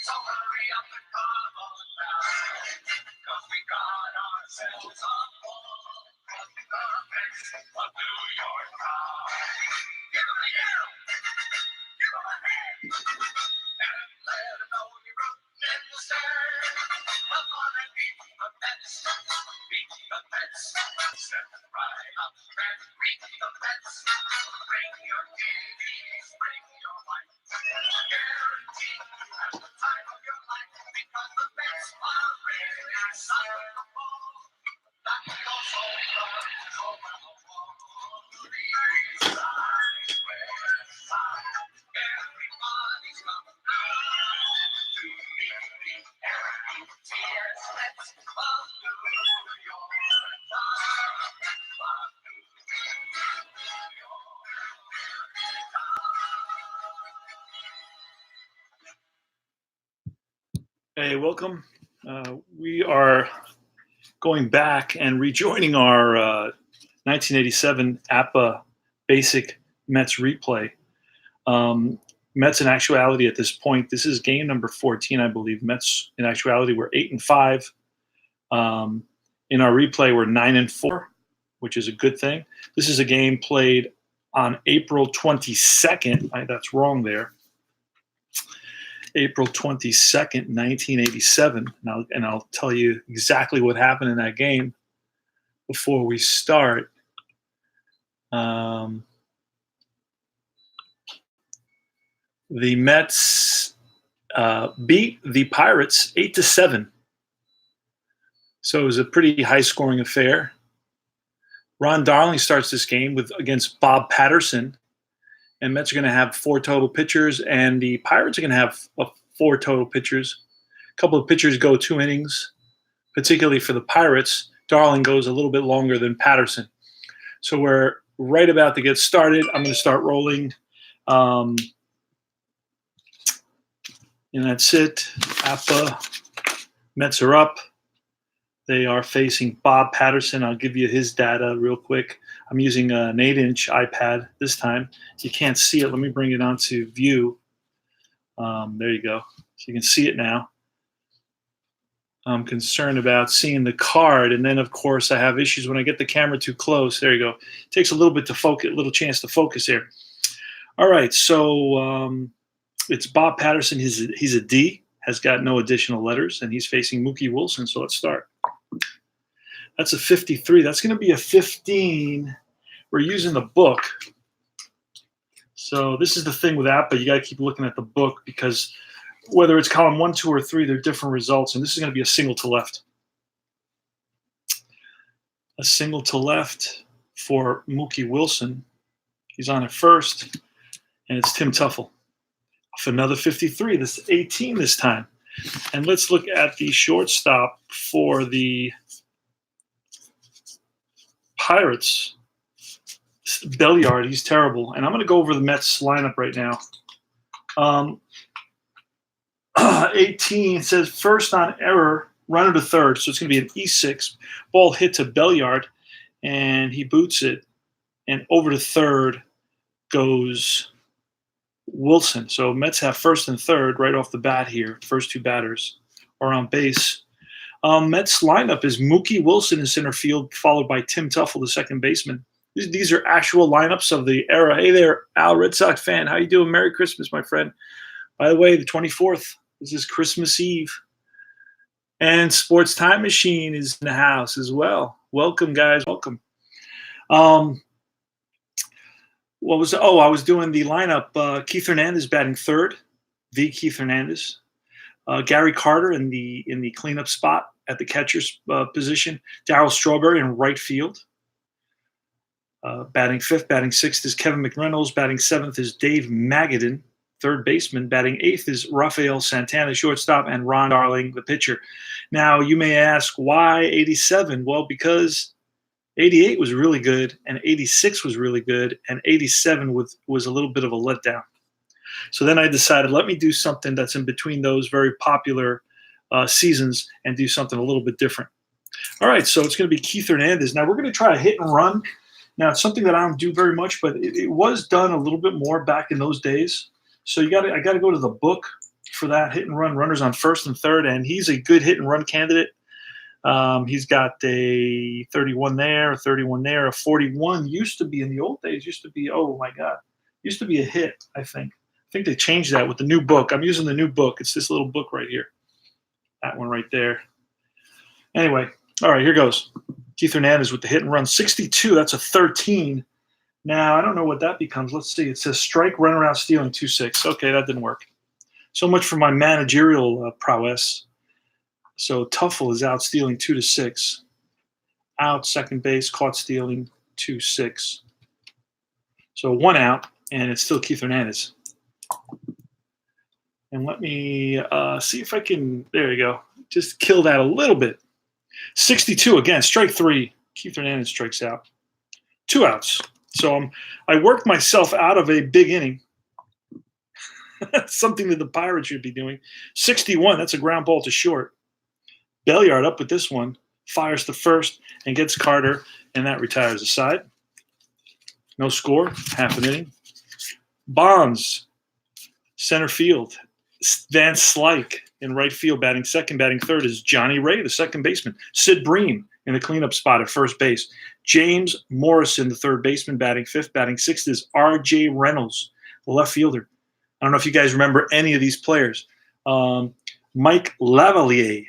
So hurry up and come on down, 'cause we got ourselves a ball. The Mets of New York town. Give 'em a yell, give 'em a hand, and let 'em know you're rooting in the stand. Come on and beat the Mets, beat the Mets. Step right up and beat the Mets. Bring your kiddies, bring your wife. Guaranteed to have the time of your life, because the Mets are really unstoppable. That goes home runs over the wall. East side, west side, everybody's coming down to meet the LUTS Mets of New York. Hey, welcome. We are going back and rejoining our 1987 APA Basic Mets replay. Mets in actuality at this point, this is game number 14, I believe. Mets in actuality were 8-5. In our replay, we're 9-4, which is a good thing. This is a game played on April 22nd. That's wrong there. April 22nd, 1987. And I'll tell you exactly what happened in that game before we start. The Mets beat the Pirates 8-7. So it was a pretty high-scoring affair. Ron Darling starts this game against Bob Patterson. And Mets are going to have 4 total pitchers, and the Pirates are going to have 4 total pitchers. A couple of pitchers go 2 innings, particularly for the Pirates. Darling goes a little bit longer than Patterson. So we're right about to get started. I'm going to start rolling. And that's it. APA. Mets are up. They are facing Bob Patterson. I'll give you his data real quick. I'm using an 8-inch iPad this time. You can't see it. Let me bring it onto view. There you go. So you can see it now. I'm concerned about seeing the card. And then, of course, I have issues when I get the camera too close. There you go. It takes a little bit to focus, a little chance to focus here. All right. So it's Bob Patterson. He's a D, has got no additional letters, and he's facing Mookie Wilson. So let's start. That's a 53. That's going to be a 15. We're using the book. So this is the thing with APA. You got to keep looking at the book, because whether it's column 1, 2, or 3, they're different results. And this is going to be a single to left. A single to left for Mookie Wilson. He's on at first, and it's Tim Tuffle. For another 53. This is 18 this time. And let's look at the shortstop for the Pirates. Belliard, he's terrible. And I'm going to go over the Mets lineup right now. 18 says first on error, runner to third. So it's going to be an E6. Ball hit to Belliard, and he boots it. And over to third goes Wilson. So Mets have first and third right off the bat here. First 2 batters are on base. Mets lineup is Mookie Wilson in center field, followed by Tim Tuffle, the second baseman. These are actual lineups of the era. Hey there, Al, Red Sox fan. How you doing? Merry Christmas, my friend. By the way, the 24th, this is Christmas Eve. And Sports Time Machine is in the house as well. Welcome, guys. Welcome. I was doing the lineup. Keith Hernandez batting third. The Keith Hernandez. Gary Carter in the cleanup spot at the catcher's position. Darryl Strawberry in right field. Batting fifth, batting sixth is Kevin McReynolds. Batting seventh is Dave Magadan, third baseman. Batting eighth is Rafael Santana, shortstop, and Ron Darling, the pitcher. Now, you may ask, why 87? Well, because 88 was really good, and 86 was really good, and 87 was a little bit of a letdown. So then I decided, let me do something that's in between those very popular seasons and do something a little bit different. All right, so it's going to be Keith Hernandez. Now, we're going to try a hit and run. Now, it's something that I don't do very much, but it was done a little bit more back in those days. So I got to go to the book. for that hit and run, runners on first and third, and he's a good hit and run candidate. He's got a 31 there, a 31 there, a 41. Used to be in the old days, used to be, oh my God, used to be a hit, I think. I think they changed that with the new book. I'm using the new book. It's this little book right here. That one right there. Anyway, all right, here goes. Keith Hernandez with the hit and run. 62, that's a 13. Now, I don't know what that becomes. Let's see. It says strike, runner out, stealing, 2-6. Okay, that didn't work. So much for my managerial prowess. So Tuffle is out stealing 2-6. Out, second base, caught stealing 2-6. So 1 out, and it's still Keith Hernandez. And let me see if I can, there you go, just kill that a little bit. 62 again, strike 3. Keith Hernandez strikes out. 2 outs. So I worked myself out of a big inning. Something that the Pirates should be doing. 61, that's a ground ball to short. Belliard up with this one, fires to first and gets Carter, and that retires the side. No score, half an inning. Bonds, center field. Van Slyke in right field, batting second, batting third is Johnny Ray, the second baseman. Sid Bream in the cleanup spot at first base. James Morrison, the third baseman, batting fifth. Batting sixth is R.J. Reynolds, the left fielder. I don't know if you guys remember any of these players. Mike Lavalier,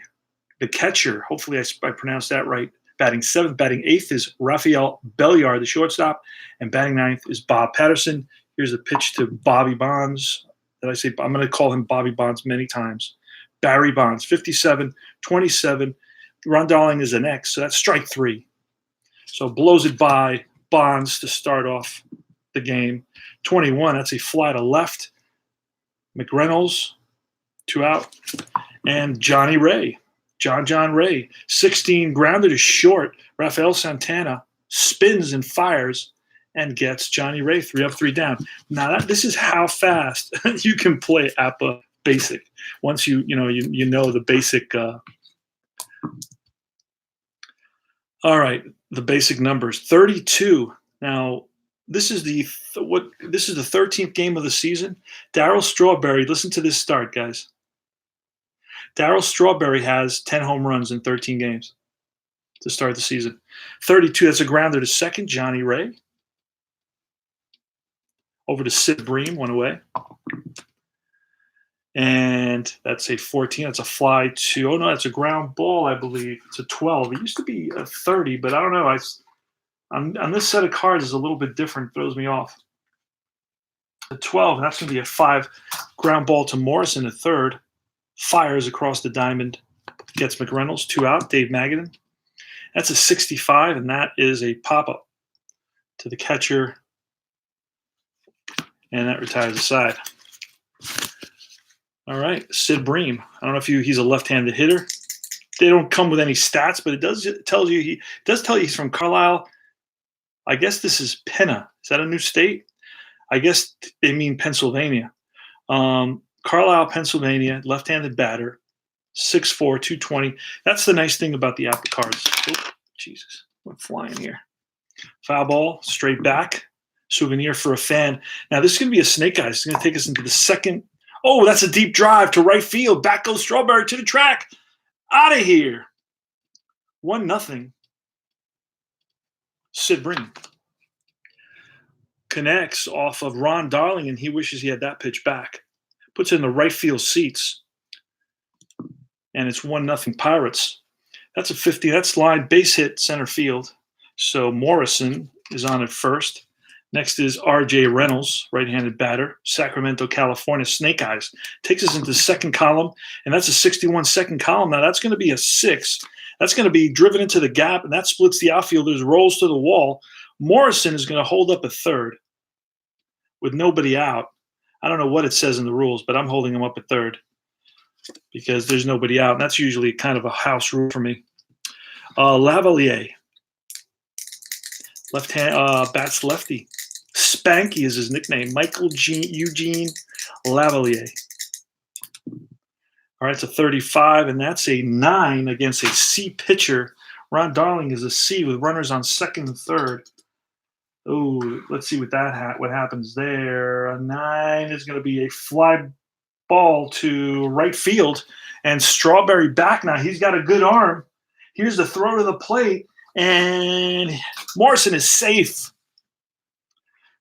the catcher. Hopefully I pronounced that right. Batting seventh. Batting eighth is Rafael Belliard, the shortstop. And batting ninth is Bob Patterson. Here's a pitch to Bobby Bonds. Did I say I'm going to call him Bobby Bonds many times. Barry Bonds, 57, 27. Ron Darling is an X, so that's strike 3. So blows it by Bonds to start off the game. 21, that's a fly to left. McReynolds, 2 out. And Johnny Ray, John Ray, 16, grounded to short. Rafael Santana spins and fires and gets Johnny Ray 3 up, 3 down. Now this is how fast you can play APA Basic. Once you know the basic. All right, the basic numbers. 32. Now this is the 13th game of the season. Darryl Strawberry. Listen to this start, guys. Darryl Strawberry has 10 home runs in 13 games to start the season. 32. That's a grounder to second. Johnny Ray. Over to Sid Bream, 1 away. And that's a 14. That's a fly to, oh no, that's a ground ball, I believe. It's a 12. It used to be a 30, but I don't know. On this set of cards is a little bit different. Throws me off. A 12, and that's going to be a 5. Ground ball to Morrison, a third. Fires across the diamond. Gets McReynolds, 2 out. Dave Magadan. That's a 65, and that is a pop-up to the catcher. And that retires the side. All right, Sid Bream. I don't know if he's a left-handed hitter. They don't come with any stats, but it does tell you he's from Carlisle. I guess this is Penna. Is that a new state? I guess they mean Pennsylvania. Carlisle, Pennsylvania, left-handed batter, 6'4", 220. That's the nice thing about the Apple cards. Oh, Jesus, I'm flying here. Foul ball, straight back. Souvenir for a fan. Now, this is going to be a snake eyes. It's going to take us into the second. Oh, that's a deep drive to right field. Back goes Strawberry to the track. Out of here. 1-0. Sid Bream connects off of Ron Darling, and he wishes he had that pitch back. Puts it in the right field seats. And it's 1-0 Pirates. That's a 50. That's line base hit center field. So Morrison is on at first. Next is R.J. Reynolds, right-handed batter, Sacramento, California, Snake Eyes. Takes us into the second column, and that's a 61 second column. Now that's going to be a 6. That's going to be driven into the gap, and that splits the outfielders, rolls to the wall. Morrison is going to hold up at third with nobody out. I don't know what it says in the rules, but I'm holding him up at third because there's nobody out, and that's usually kind of a house rule for me. Lavalier, left hand, bats lefty. Spanky is his nickname. Michael Eugene Lavalier. All right, it's a 35, and that's a 9 against a C pitcher. Ron Darling is a C with runners on second and third. Oh, let's see what happens there. A 9 is going to be a fly ball to right field, and Strawberry back now. He's got a good arm. Here's the throw to the plate, and Morrison is safe.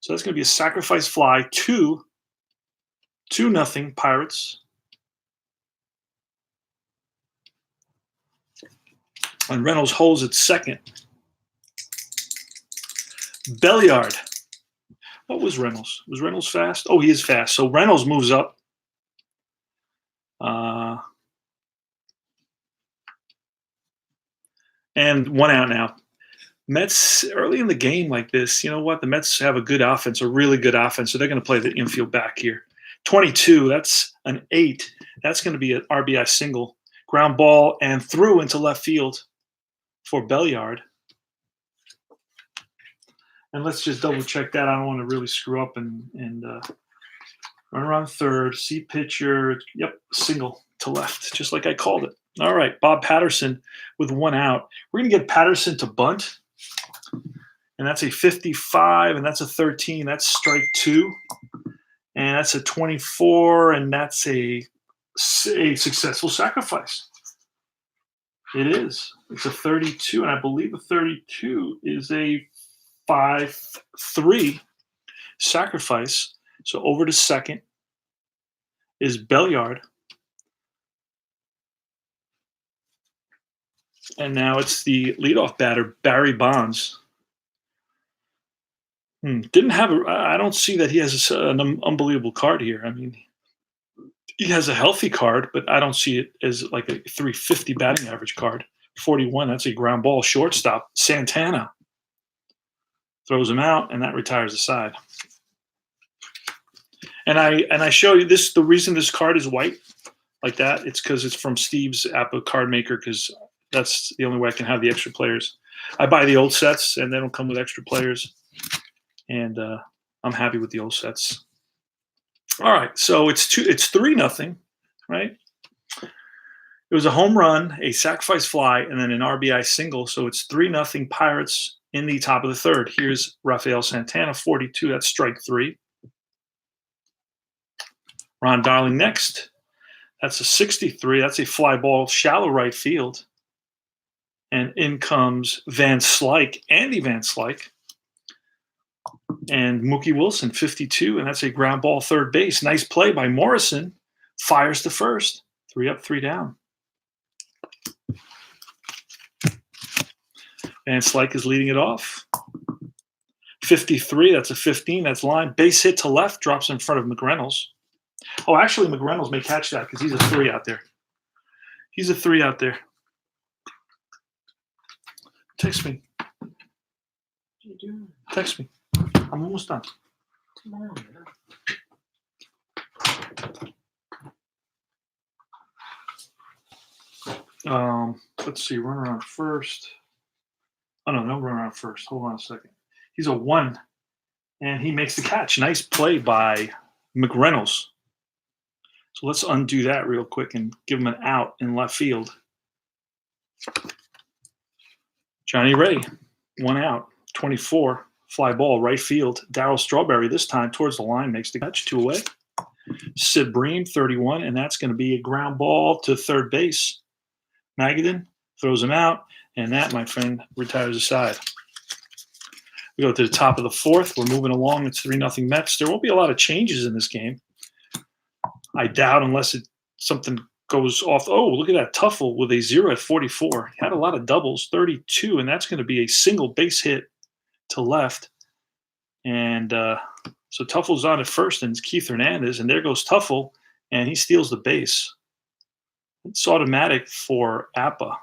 So that's going to be a sacrifice fly. 2-0 Pirates. And Reynolds holds at second. Belliard. What was Reynolds? Was Reynolds fast? Oh, he is fast. So Reynolds moves up. And 1 out now. Mets early in the game like this, you know what? The Mets have a good offense, a really good offense, so they're going to play the infield back here. 22, that's an 8. That's going to be an RBI single. Ground ball and through into left field for Belliard. And let's just double check that. I don't want to really screw up and run around third. See pitcher. Yep, single to left, just like I called it. All right, Bob Patterson with 1 out. We're going to get Patterson to bunt. And that's a 55, and that's a 13. That's strike 2. And that's a 24, and that's a successful sacrifice. It is. It's a 32, and I believe a 32 is a 5-3 sacrifice. So over to second is Belliard. And now it's the leadoff batter, Barry Bonds. Didn't have I don't see that he has an unbelievable card here. I mean, he has a healthy card, but I don't see it as like a 350 batting average card. 41, that's a ground ball. Shortstop, Santana. Throws him out, and that retires the side. And I show you this. The reason this card is white like that, it's because it's from Steve's Apple card maker, because that's the only way I can have the extra players. I buy the old sets, and they don't come with extra players. And I'm happy with the old sets. All right, so it's 3-0, right? It was a home run, a sacrifice fly, and then an RBI single. So it's 3-0 Pirates in the top of the third. Here's Rafael Santana, 42. That's strike 3. Ron Darling next. That's a 63. That's a fly ball, shallow right field. And in comes Van Slyke, Andy Van Slyke. And Mookie Wilson, 52, and that's a ground ball third base. Nice play by Morrison. Fires to first. 3 up, 3 down. Van Slyke is leading it off. 53, that's a 15. That's line. Base hit to left, drops in front of McReynolds. Oh, actually, McReynolds may catch that because he's a 3 out there. He's a 3 out there. Text me. What are you doing? Text me. I'm almost done. Come on, let's see. Run around first. Oh, no, run around first. Hold on a second. He's a 1, and he makes the catch. Nice play by McReynolds. So let's undo that real quick and give him an out in left field. Johnny Ray, 1 out, 24. Fly ball, right field. Darryl Strawberry this time towards the line makes the catch, 2 away. Sid Bream, 31, and that's going to be a ground ball to third base. Magadan throws him out, and that, my friend, retires the side. We go to the top of the fourth. We're moving along. It's 3-0 Mets. There won't be a lot of changes in this game. I doubt, unless something goes off. Oh, look at that. Tuffle with a 0 at 44. He had a lot of doubles, 32, and that's going to be a single base hit to left. And so Tuffle's on at first, and it's Keith Hernandez, and there goes Tuffle, and he steals the base. It's automatic for Appa.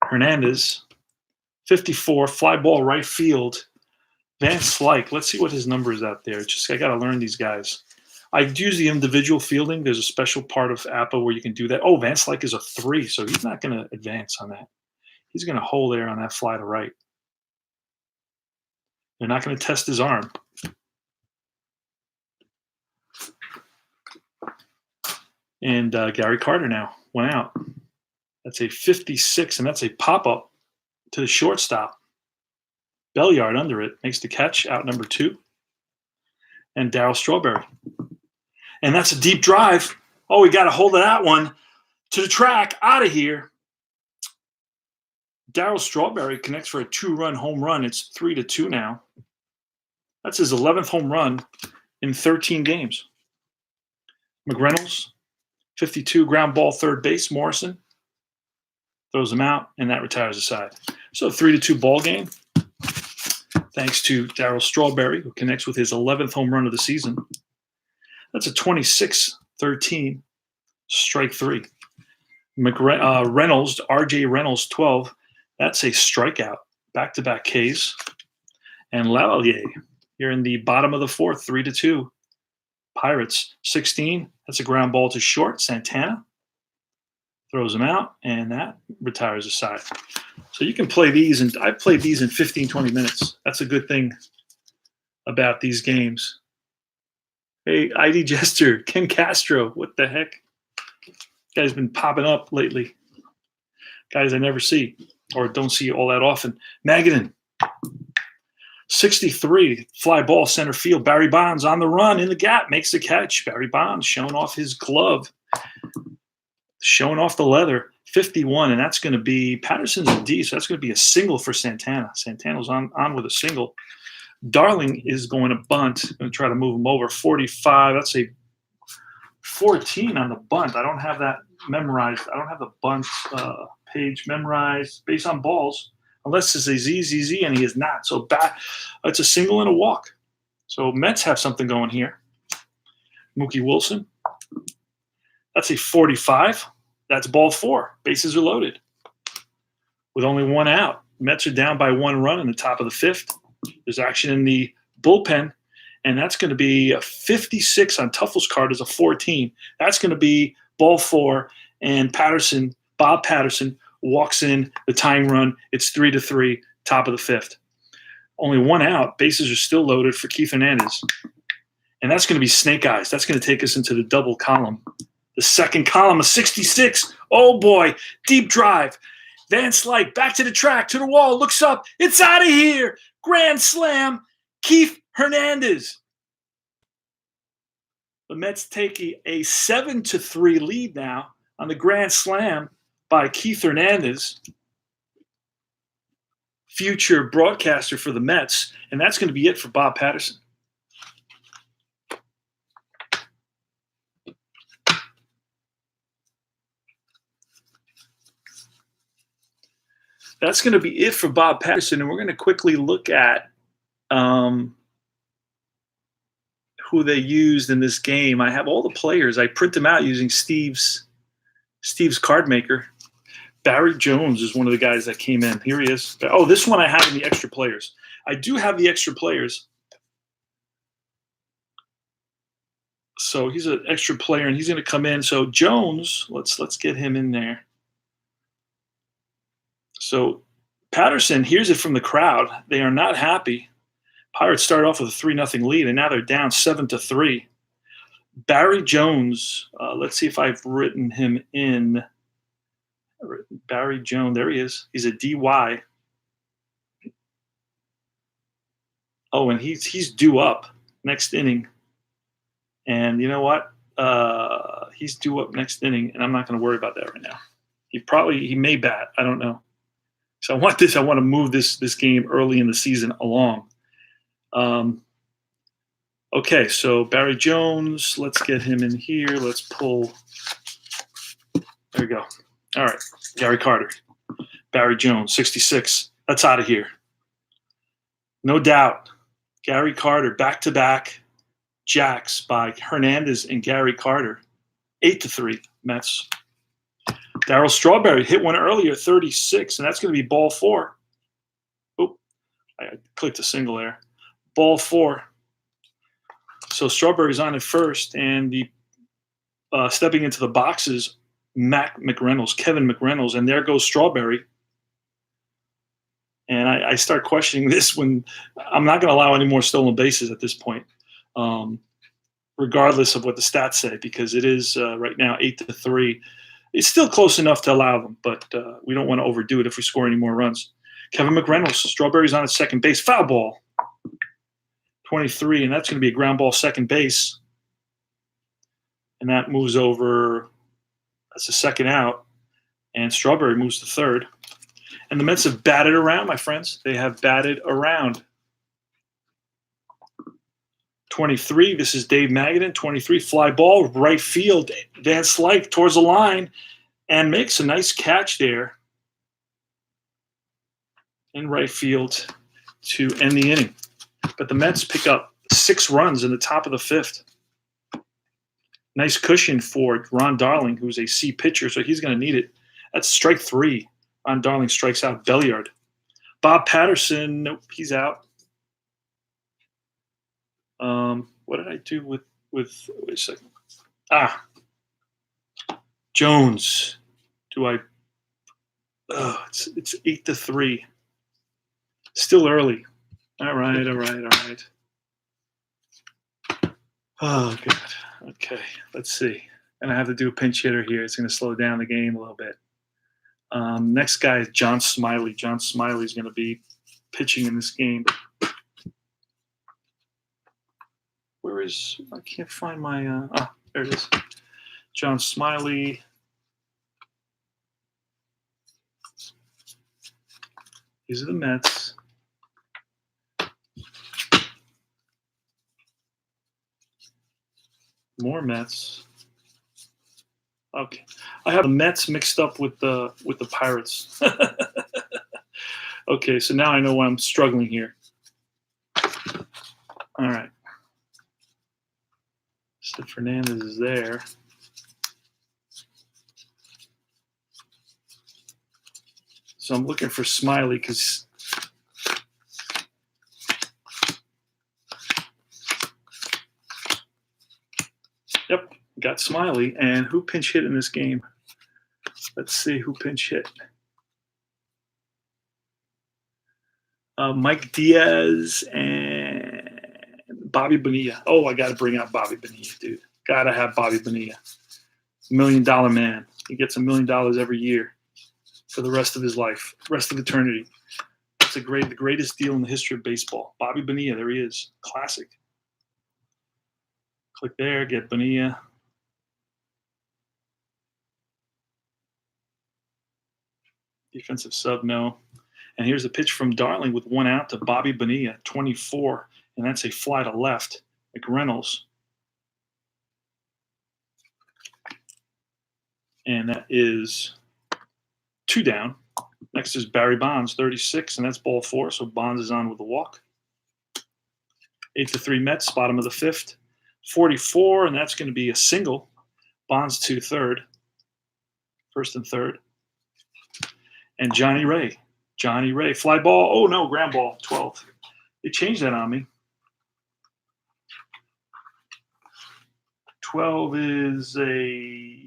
Hernandez, 54, fly ball right field. Van Slyke, let's see what his number is out there. I got to learn these guys. I use the individual fielding. There's a special part of Appa where you can do that. Oh, Van Slyke is a 3, so he's not going to advance on that. He's going to hold there on that fly to right. They're not going to test his arm. And Gary Carter now, 1 out. That's a 56, and that's a pop-up to the shortstop. Belliard under it makes the catch, out number 2. And Darryl Strawberry. And that's a deep drive. Oh, we got a hold of that one. To the track, out of here. Darryl Strawberry connects for a 2-run home run. It's 3-2 now. That's his 11th home run in 13 games. McReynolds, 52, ground ball, third base. Morrison throws him out, and that retires the side. So 3-2 ball game. Thanks to Darryl Strawberry, who connects with his 11th home run of the season. That's a 26-13 strike three. Reynolds, R.J. Reynolds, 12. That's a strikeout. Back-to-back Ks. And Lavalier, you're in the bottom of the fourth, 3-2. Pirates, 16. That's a ground ball to short. Santana throws him out, and that retires the side. So you can play these, and I've played these in 15, 20 minutes. That's a good thing about these games. Hey, ID Jester, Ken Castro, what the heck? Guy's been popping up lately. Guys I never see or don't see all that often. Magadan, 63, fly ball center field. Barry Bonds on the run in the gap, makes the catch. Barry Bonds showing off his glove, showing off the leather. 51, and that's going to be Patterson's a D, so that's going to be a single for Santana. Santana's on with a single. Darling is going to bunt. Going to try to move him over. 45. That's a 14 on the bunt. I don't have that memorized. I don't have the bunt page memorized based on balls, unless it's a ZZZ, and he is not. So it's a single and a walk. So Mets have something going here. Mookie Wilson. That's a 45. That's ball four. Bases are loaded. With only one out. Mets are down by 1 run in the top of the fifth. There's action in the bullpen, and that's going to be a 56 on Tuffle's card as a 14. That's going to be ball four, and Bob Patterson, walks in the tying run. It's 3-3, top of the fifth. Only one out. Bases are still loaded for Keith Hernandez. And that's going to be snake eyes. That's going to take us into the double column. The second column of 66. Oh, boy. Deep drive. Van Slyke back to the track, to the wall, looks up. It's out of here. Grand slam. Keith Hernandez. The Mets take a 7-3 lead now on the grand slam by Keith Hernandez, future broadcaster for the Mets. And that's going to be it for Bob Patterson. That's going to be it for Bob Patterson, and we're going to quickly look at who they used in this game. I have all the players. I print them out using Steve's card maker. Barry Jones is one of the guys that came in. Here he is. Oh, this one I have in the extra players. I do have the extra players. So he's an extra player, and he's going to come in. So Jones, let's get him in there. So Patterson hears it from the crowd. They are not happy. Pirates start off with a 3-0 lead, and now they're down 7-3. Barry Jones, let's see if I've written him in. Barry Jones, there he is. He's a DY. Oh, and he's due up next inning. And you know what? He's due up next inning, and I'm not going to worry about that right now. He may bat. I don't know. So I want to move this game early in the season along. Okay, so Barry Jones, let's get him in here. Let's pull. There we go. All right, Gary Carter. Barry Jones, 66. That's out of here. No doubt. Gary Carter, back-to-back jacks by Hernandez and Gary Carter. 8-3, Mets. Darryl Strawberry hit one earlier, 36, and that's going to be ball four. Oop, I clicked a single there. Ball four. So Strawberry's on at first, and the stepping into the boxes, Kevin McReynolds, and there goes Strawberry. And I start questioning this when I'm not going to allow any more stolen bases at this point, regardless of what the stats say, because it is right now 8-3. It's still close enough to allow them, but we don't want to overdo it if we score any more runs. Kevin McReynolds, Strawberry's on at second base. Foul ball. 23, and that's going to be a ground ball second base. And that moves over. That's a second out. And Strawberry moves to third. And the Mets have batted around, my friends. They have batted around. 23, this is Dave Magadan. 23, fly ball, right field. Van Slyke towards the line and makes a nice catch there in right field to end the inning. But the Mets pick up 6 runs in the top of the 5th. Nice cushion for Ron Darling, who's a C pitcher, so he's going to need it. That's strike 3. Ron Darling strikes out Belliard. Bob Patterson, nope, he's out. What did I do with wait a second. Jones. It's 8-3. Still early. All right. Oh, God. Okay, let's see. And I have to do a pinch hitter here. It's going to slow down the game a little bit. Next guy is John Smiley. John Smiley is going to be pitching in this game. I can't find my, there it is. John Smiley. These are the Mets. More Mets. Okay, I have the Mets mixed up with the Pirates. Okay, so now I know why I'm struggling here. All right. So Fernandez is there. So I'm looking for Smiley because yep, got Smiley. And who pinch hit in this game? Let's see who pinch hit. Mike Diaz and Bobby Bonilla. Oh, I got to bring out Bobby Bonilla, dude. Got to have Bobby Bonilla. $1 million man. He gets $1 million every year for the rest of his life, rest of eternity. That's the greatest deal in the history of baseball. Bobby Bonilla, there he is. Classic. Click there, get Bonilla. Defensive sub, no. And here's a pitch from Darling with 1 out to Bobby Bonilla, 24. And that's a fly to left. McReynolds. And that is 2 down. Next is Barry Bonds, 36, and that's ball 4. So Bonds is on with a walk. 8-3 Mets, bottom of the 5th. 44, and that's going to be a single. Bonds to third. First and third. And Johnny Ray, fly ball. Oh, no, ground ball, 12. They changed that on me. 12 is a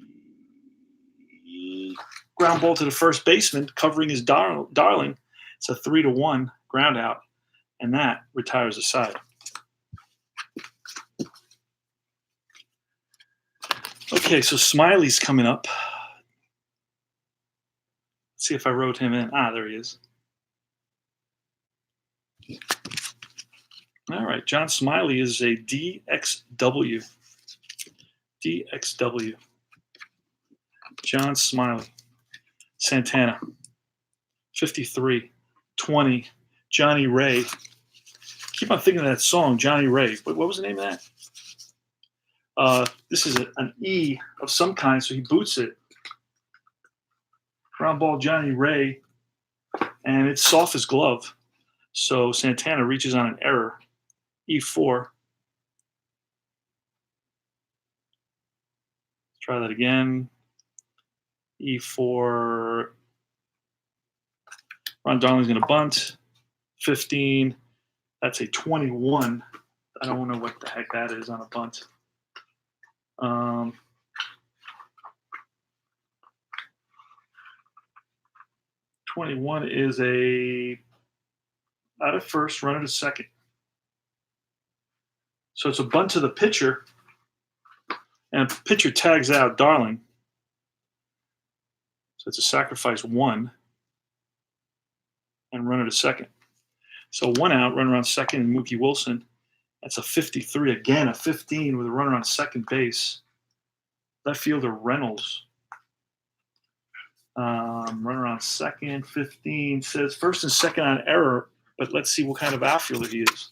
ground ball to the first baseman, covering his Darling. It's a 3-1 ground out, and that retires the side. Okay, so Smiley's coming up. Let's see if I wrote him in. There he is. All right, John Smiley is a DXW. DXW. John Smiley. Santana. 53. 20. Johnny Ray. Keep on thinking of that song, Johnny Ray. What was the name of that? This is an E of some kind, so he boots it. Ground ball, Johnny Ray. And it's soft as glove. So Santana reaches on an error. E4. Try that again. E4. Ron Darling's going to bunt. 15. That's a 21. I don't know what the heck that is on a bunt. 21 is a out of first, runner to second. So it's a bunt to the pitcher, and pitcher tags out Darling. So it's a sacrifice 1 and runner to second. So 1 out, runner on second, and Mookie Wilson. That's a 53 again, a 15 with a runner on second base. Left fielder Reynolds. Runner on second, 15. Says first and second on error, but let's see what kind of outfielder he is.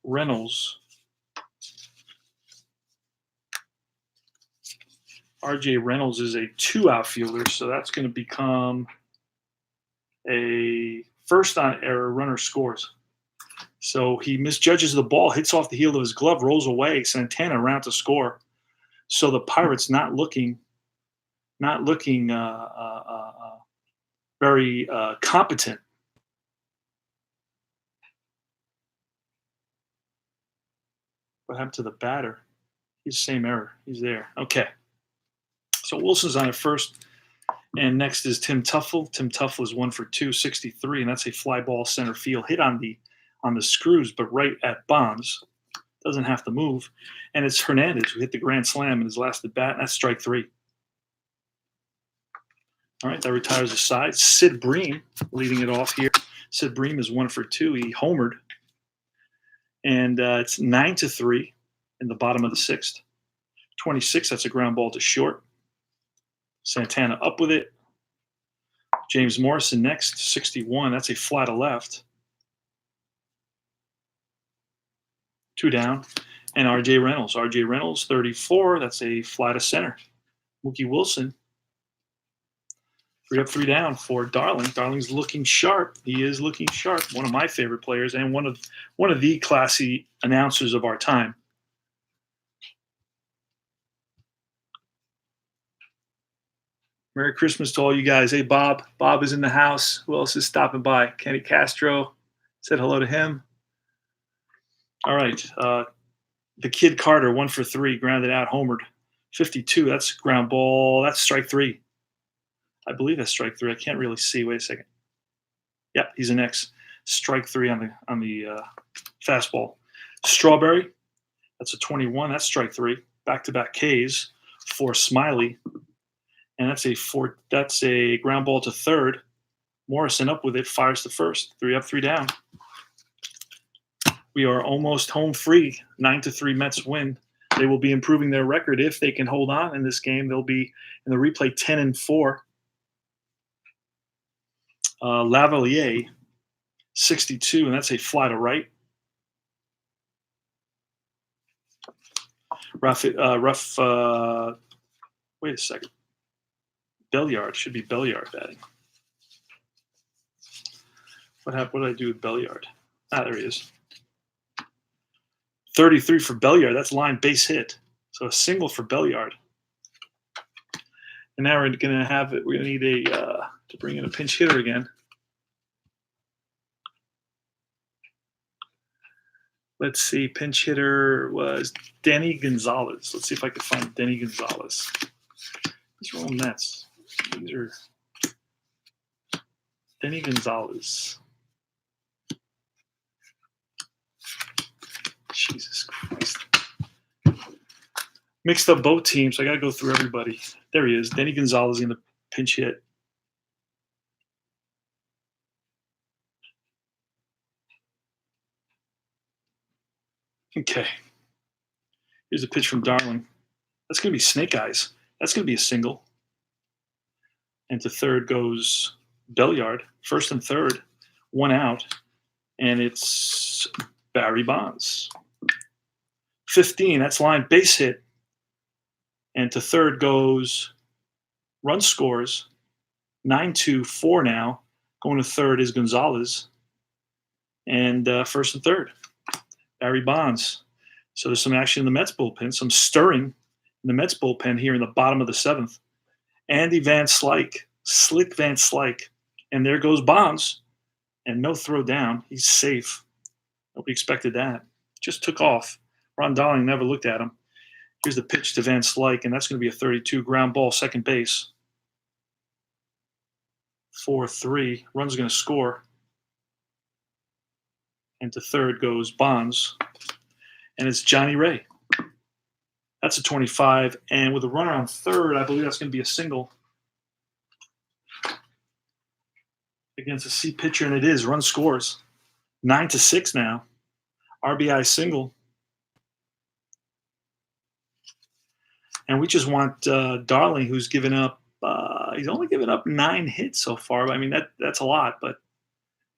Reynolds. RJ Reynolds is a 2 outfielder, so that's going to become a first on error, runner scores. So he misjudges the ball, hits off the heel of his glove, rolls away. Santana around to score. So the Pirates not looking very competent. What happened to the batter? He's the same error. He's there. Okay. So Wilson's on at first. And next is Tim Tuffle. Tim Tuffle is 1 for 2, 63, and that's a fly ball center field hit on the screws, but right at Bonds. Doesn't have to move. And it's Hernandez who hit the grand slam in his last at bat. And that's strike 3. All right, that retires the side. Sid Bream leading it off here. Sid Bream is 1 for 2. He homered. And it's 9-3 in the bottom of the 6th. 26, that's a ground ball to short. Santana up with it. James Morrison next, 61. That's a fly to left. 2 down. And RJ Reynolds. RJ Reynolds, 34. That's a fly to center. Mookie Wilson, 3 up, 3 down for Darling. Darling's looking sharp. He is looking sharp. One of my favorite players and one of the classy announcers of our time. Merry Christmas to all you guys. Hey, Bob. Bob is in the house. Who else is stopping by? Kenny Castro. Said hello to him. All right. The Kid Carter, 1 for 3, grounded out, homered. 52. That's ground ball. That's strike 3. I believe that's strike 3. I can't really see. Wait a second. Yep, he's an X. Strike 3 on the fastball. Strawberry. That's a 21. That's strike 3. Back-to-back Ks for Smiley. And that's a ground ball to third. Morrison up with it, fires to first. 3 up, 3 down. We are almost home free. 9-3 Mets win. They will be improving their record if they can hold on in this game. They'll be in the replay 10-4. Lavalier, 62, and that's a fly to right. Wait a second. Belliard should be Belliard batting. What did I do with Belliard? There he is. 33 for Belliard. That's line base hit. So a single for Belliard. And now we're going to need to bring in a pinch hitter again. Let's see. Pinch hitter was Denny Gonzalez. Let's see if I can find Denny Gonzalez. These are all Mets. These are Denny Gonzalez. Jesus Christ. Mixed up both teams. I got to go through everybody. There he is. Denny Gonzalez in the pinch hit. Okay. Here's a pitch from Darling. That's going to be Snake Eyes. That's going to be a single. And to third goes Belliard. First and third, 1 out. And it's Barry Bonds. 15, that's line base hit. And to third goes run scores. 9-4 now. Going to third is Gonzalez. And first and third, Barry Bonds. So there's some action in the Mets bullpen, some stirring in the Mets bullpen here in the bottom of the 7th. Andy Van Slyke, Slick Van Slyke. And there goes Bonds. And no throw down. He's safe. Nobody expected that. Just took off. Ron Darling never looked at him. Here's the pitch to Van Slyke, and that's going to be a 32 ground ball, second base. 4-3. Run's going to score. And to third goes Bonds. And it's Johnny Ray. That's a 25. And with a runner on third, I believe that's going to be a single against a C pitcher, and it is. Run scores. 9-6 now. RBI single. And we just want Darling, who's given up. He's only given up 9 hits so far. I mean, that's a lot, but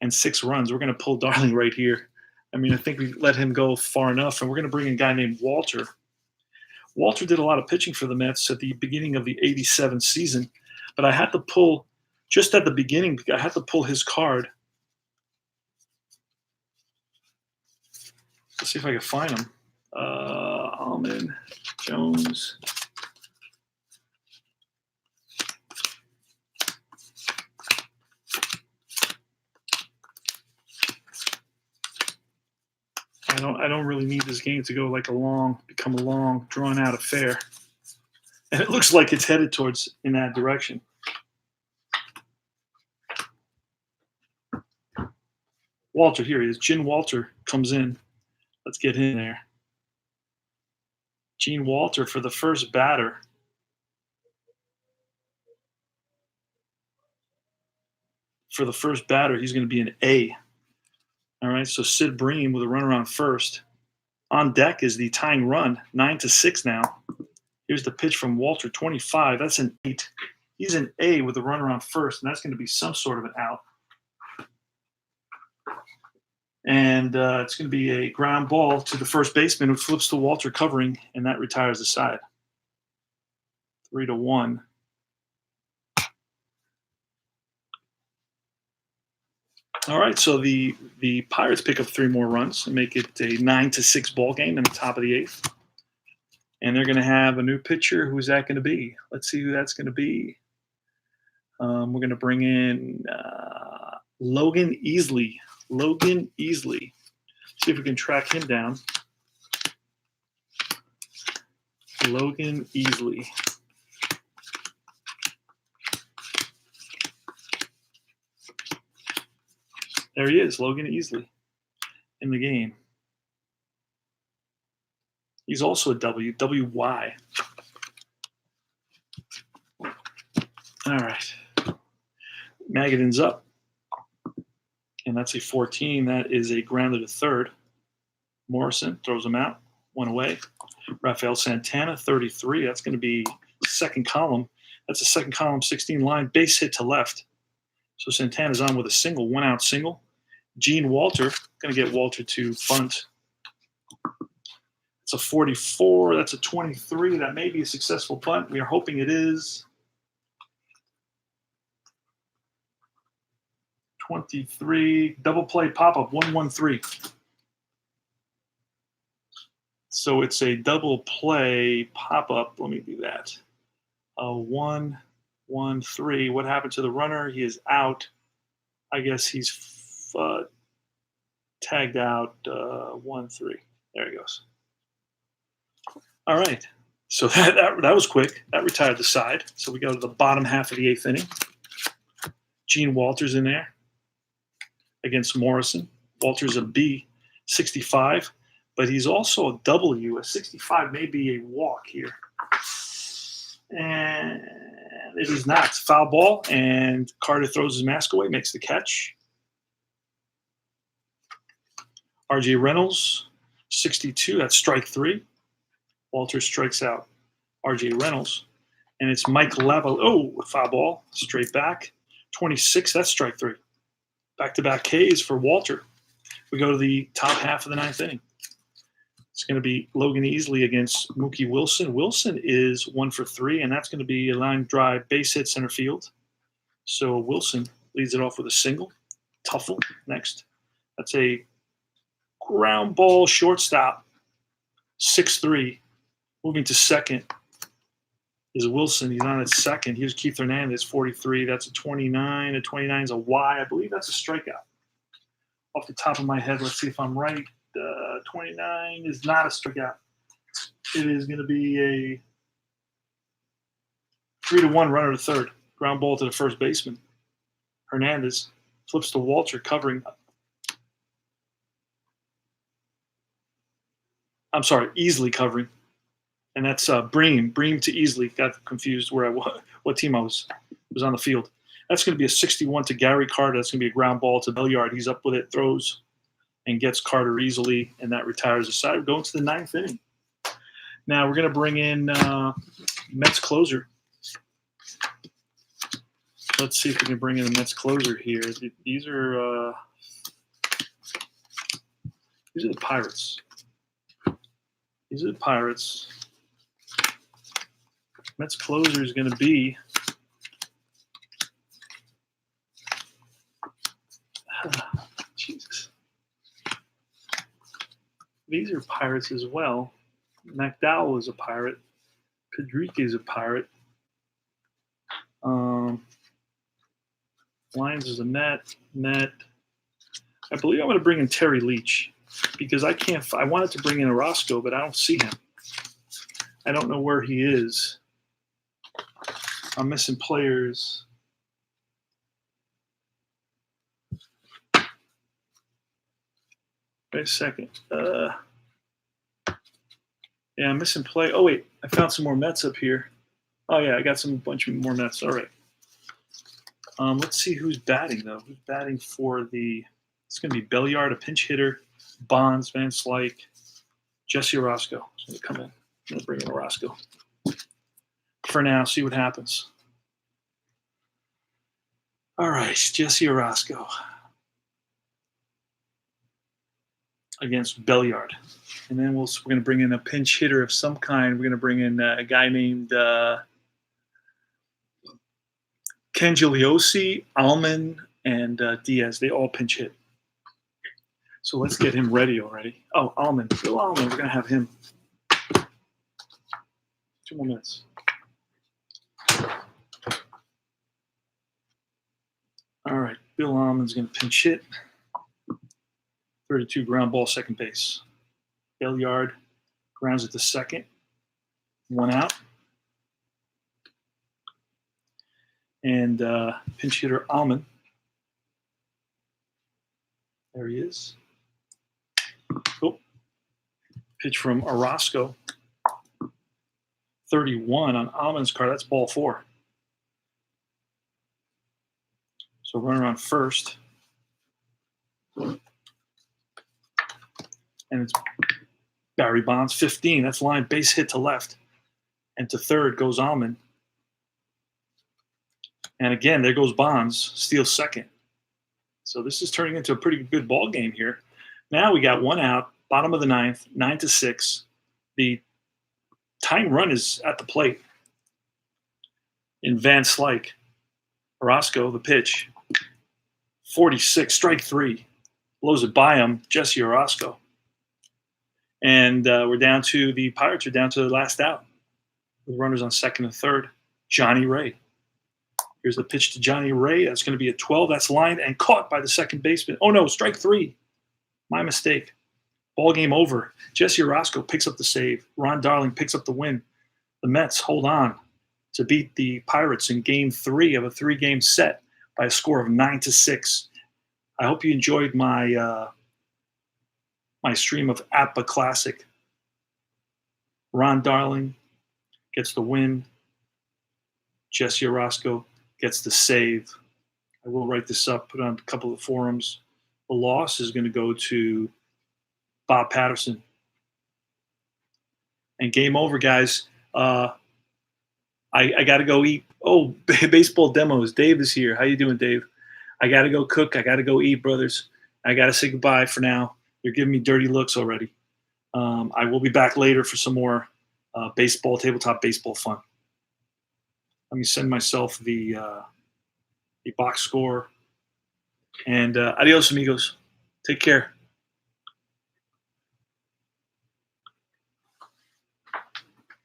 and 6 runs. We're going to pull Darling right here. I mean, I think we let him go far enough, and we're going to bring in a guy named Walter. Walter did a lot of pitching for the Mets at the beginning of the '87 season, but I had to pull just at the beginning. I had to pull his card. Let's see if I can find him. Almond Jones. I don't really need this game to go like become a long, drawn out affair. And it looks like it's headed towards in that direction. Walter, here he is. Gene Walter comes in. Let's get him there. Gene Walter for the first batter. For the first batter, he's going to be an A. All right, so Sid Bream with a runner on first. On deck is the tying run, 9-6 now. Here's the pitch from Walter, 25. That's an 8. He's an A with a runner on first, and that's going to be some sort of an out. And it's going to be a ground ball to the first baseman who flips to Walter covering, and that retires the side. 3-1. All right, so the Pirates pick up 3 more runs and make it a 9-6 ball game in the top of the 8th. And they're going to have a new pitcher. Who's that going to be? Let's see who that's going to be. We're going to bring in Logan Easley. Logan Easley. See if we can track him down. Logan Easley. There he is, Logan Easley, in the game. He's also a W, W-Y. All right. Magadan's up. And that's a 14. That is a grounder to third. Morrison throws him out. 1 away. Rafael Santana, 33. That's going to be second column. That's a second column, 16 line. Base hit to left. So Santana's on with a single, 1-out single. Gene Walter, going to get Walter to bunt. It's a 44. That's a 23. That may be a successful bunt. We are hoping it is. 23. Double play pop-up, 1-1-3. So it's a double play pop-up. Let me do that. 1-1-3. What happened to the runner? He is out. I guess he's tagged out 1-3. There he goes. All right. So that was quick. That retired the side. So we go to the bottom half of the 8th inning. Gene Walter's in there against Morrison. Walter's a B, 65, but he's also a W. A 65 may be a walk here. And it is not. Foul ball, and Carter throws his mask away, makes the catch. R.J. Reynolds, 62. That's strike 3. Walter strikes out R.J. Reynolds. And it's Mike Laval. Oh, foul ball. Straight back. 26. That's strike 3. Back-to-back Ks for Walter. We go to the top half of the 9th inning. It's going to be Logan Easley against Mookie Wilson. Wilson is 1 for 3, and that's going to be a line drive, base hit center field. So Wilson leads it off with a single. Tuffle next. That's a ground ball shortstop. 6-3. Moving to second is Wilson. He's on at second. Here's Keith Hernandez, 43. That's a 29. A 29 is a Y. I believe that's a strikeout. Off the top of my head, let's see if I'm right. 29 is not a strikeout. It is going to be a 3-1 runner to third. Ground ball to the first baseman. Hernandez flips to Walter, covering. I'm sorry, Easley covering. And that's Bream to Easley. Got confused where I was, what team I was on the field. That's going to be a 61 to Gary Carter. That's going to be a ground ball to Belliard. He's up with it, throws, and gets Carter easily, and that retires the side. We're going to the 9th inning. Now we're going to bring in Mets closer. Let's see if we can bring in the Mets closer here. These are the Pirates. These are the Pirates. Mets closer is going to be Jesus. These are Pirates as well. McDowell is a Pirate. Pedrique is a Pirate. Lyons is a Met. I believe I'm going to bring in Terry Leach because I wanted to bring in Orozco, but I don't see him. I don't know where he is. I'm missing players. Wait a second. Yeah, I'm missing play. Oh, wait. I found some more Mets up here. Oh, yeah. I got bunch of more Mets. All right. Let's see who's batting, though. Who's batting for the – it's going to be Belliard, a pinch hitter, Bonds, Van Slyke, Jesse Orozco. So I'm going to come in. I'm going to bring in Orozco. For now, see what happens. All right. Jesse Orozco against Belliard. And then we're going to bring in a pinch hitter of some kind. We're going to bring in a guy named Ken Gigliosi, Allman, and Diaz. They all pinch hit. So let's get him ready already. Oh, Allman. Bill Allman. We're going to have him. 2 more minutes. All right. Bill Allman's going to pinch hit. 32 ground ball, second base. Belliard grounds at the second. 1 out. And pinch hitter Allman. There he is. Oh. Pitch from Orozco. 31 on Allman's card. That's ball 4. So run around first. And it's Barry Bonds, 15. That's line base hit to left. And to third goes Allman. And again, there goes Bonds, steals second. So this is turning into a pretty good ball game here. Now we got 1 out, bottom of the 9th, 9-6. The tying run is at the plate. In Van Slyke. Orozco, the pitch. 46, strike 3. Blows it by him, Jesse Orozco. And the Pirates are down to the last out. With runners on second and third. Johnny Ray. Here's the pitch to Johnny Ray. That's going to be a 12. That's lined and caught by the second baseman. Oh, no, strike 3. My mistake. Ball game over. Jesse Orozco picks up the save. Ron Darling picks up the win. The Mets hold on to beat the Pirates in Game 3 of a 3-game set by a score of 9-6. I hope you enjoyed my my stream of APA Classic. Ron Darling gets the win. Jesse Orozco gets the save. I will write this up, put it on a couple of forums. The loss is going to go to Bob Patterson. And game over, guys. I got to go eat. Oh, baseball demos. Dave is here. How you doing, Dave? I got to go cook. I got to go eat, brothers. I got to say goodbye for now. You're giving me dirty looks already. I will be back later for some more tabletop baseball fun. Let me send myself the box score. And adios, amigos. Take care.